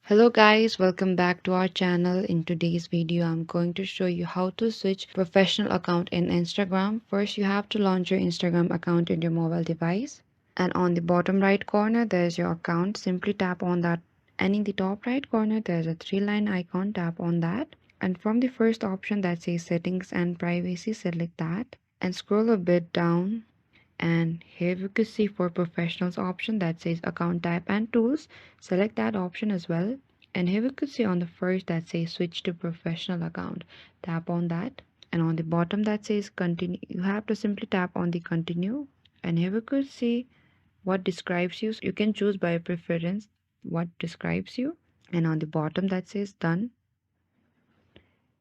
Hello guys, welcome back to our channel. In today's video, I'm going to show you how to switch professional account in Instagram. First, you have to launch your Instagram account in your mobile device. And on the bottom right corner, there's your account. Simply tap on that. And in the top right corner, there's a three-line icon. Tap on that. And from the first option that says settings and privacy, select that. And scroll a bit down, and here we could see for professionals option that says account type and tools. Select that option as well. And here we could see on the first that says switch to professional account. Tap on that. And on the bottom that says continue, you have to simply tap on the continue. And here we could see what describes you. So you can choose by preference what describes you. And on the bottom that says done,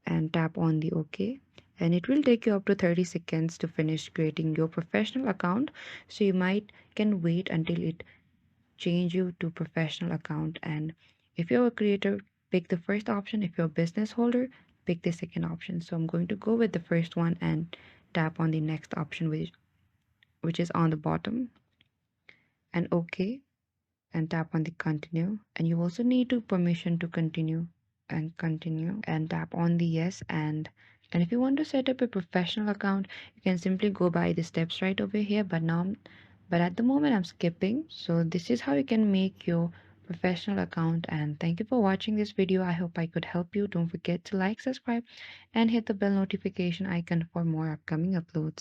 and tap on the OK, and it will take you up to 30 seconds to finish creating your professional account. So you might can wait until it change you to professional account. And if you're a creator, pick the first option. If you're a business holder, pick the second option. So I'm going to go with the first one and tap on the next option, which is on the bottom, and OK, and tap on the continue. And you also need to permission to continue and tap on the yes. And if you want to set up a professional account, you can simply go by the steps right over here, but at the moment I'm skipping. So this is how you can make your professional account. And thank you for watching this video. I hope I could help you. Don't forget to like, subscribe, and hit the bell notification icon for more upcoming uploads.